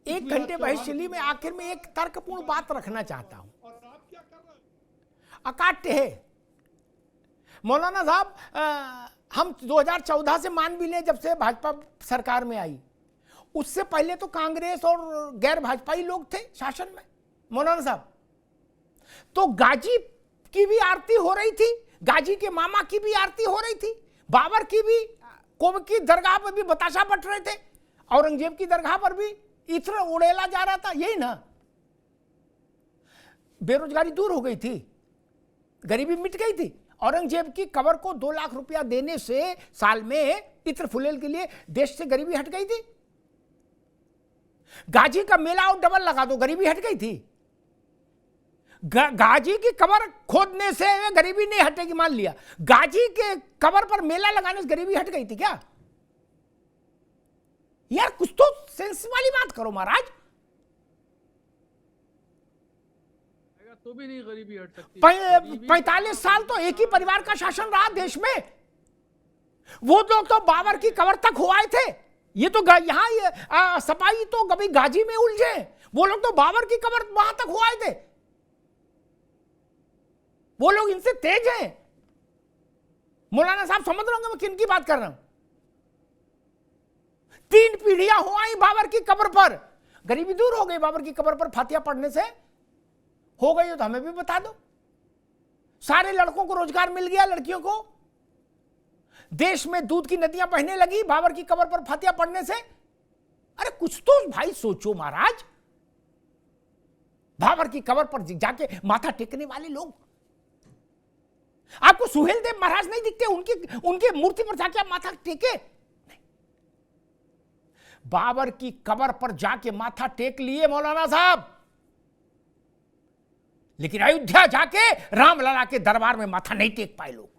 एक घंटे बहस चली, मैं आखिर में एक तर्कपूर्ण बात रखना चाहता हूं। अकाट्य है मौलाना साहब, हम 2014 से मान भी लें, जब से भाजपा सरकार में आई, उससे पहले तो कांग्रेस और गैर भाजपाई लोग थे शासन में मौलाना साहब। तो गाजी की भी आरती हो रही थी, गाजी के मामा की भी आरती हो रही थी, बाबर की भी, कोब की दरगाह पर भी बताशा बट रहे थे, औरंगजेब की दरगाह पर भी इत्र उड़ेला जा रहा था। यही ना, बेरोजगारी दूर हो गई थी, गरीबी मिट गई थी। औरंगजेब की कब्र को 2 लाख रुपया देने से साल में इत्र फुलेल के लिए देश से गरीबी हट गई थी। गाजी का मेला और डबल लगा दो, गरीबी हट गई थी। गाजी की कब्र खोदने से गरीबी नहीं हटेगी, मान लिया। गाजी के कब्र पर मेला लगाने से गरीबी हट गई थी क्या? यार कुछ तो सेंस वाली बात करो महाराज। तो भी नहीं गरीबी हट सकती। 45 साल तो एक ही परिवार का शासन रहा देश में। वो लोग तो बाबर की कब्र तक हो आए थे। ये तो यहां सपाही तो कभी गाजी में उलझे, वो लोग तो बाबर की कब्र वहां तक हो आए थे। वो लोग इनसे तेज हैं। मौलाना साहब समझ रहे होंगे मैं किन की बात कर रहा हूं। 3 पीढ़ियां हो आई बाबर की कब्र पर, गरीबी दूर हो गई बाबर की कब्र पर फातिहा पढ़ने से। हो गई हो तो हमें भी बता दो। सारे लड़कों को रोजगार मिल गया, लड़कियों को। देश में दूध की नदियां बहने लगी बाबर की कब्र पर फातिहा पढ़ने से। अरे कुछ तो भाई सोचो महाराज। बाबर की कब्र पर जाके माथा टेकने वाले लोग, आपको सुहेल देव महाराज नहीं दिखते? उनकी मूर्ति पर जाके आप माथा टेके? नहीं। बाबर की कब्र पर जाके माथा टेक लिए मौलाना साहब, लेकिन अयोध्या जाके रामलला के दरबार में माथा नहीं टेक पाए लोग।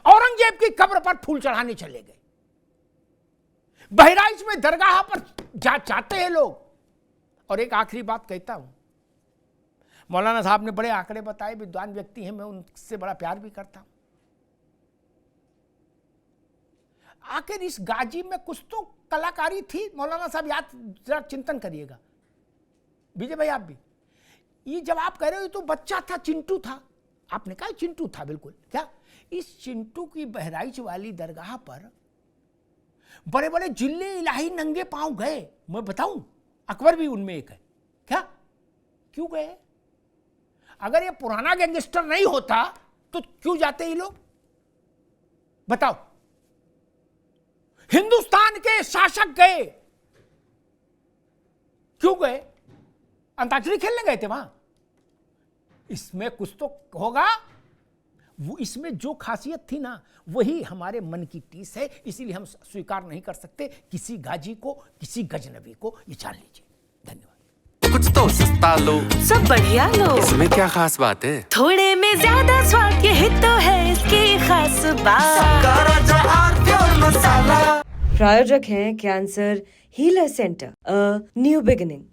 औरंगजेब की कब्र पर फूल चढ़ाने चले गए। बहराइच में दरगाह पर जाते हैं लोग। और एक आखिरी बात कहता हूं, मौलाना साहब ने बड़े आंकड़े बताए, विद्वान व्यक्ति हैं, मैं उनसे बड़ा प्यार भी करता हूं। आखिर इस गाजी में कुछ तो कलाकारी थी मौलाना साहब, याद जरा चिंतन करिएगा। विजय भाई आप भी, ये जब आप कह रहे हो तो बच्चा था, चिंटू था, आपने कहा चिंटू था, बिल्कुल। क्या इस चिंटू की बहराइच वाली दरगाह पर बड़े बड़े जिले इलाही नंगे पांव गए? मैं बताऊं, अकबर भी उनमें एक है। क्या क्यों गए? अगर ये पुराना गैंगस्टर नहीं होता तो क्यों जाते ये लोग? बताओ। हिंदुस्तान के शासक गए, क्यों गए? अंताक्षरी खेलने गए थे वहां? इसमें कुछ तो होगा। वो इसमें जो खासियत थी ना, वही हमारे मन की टीस है। इसीलिए हम स्वीकार नहीं कर सकते किसी गाजी को, किसी गजनबी को। ये जान लीजिए। धन्यवाद। कुछ तो सस्ता लो, सब बढ़िया लो, इसमें क्या खास बात है? थोड़े में ज्यादा स्वाद, यही तो है इसकी खास बात। प्रायोजक हैं cancer healer centre, a new beginning.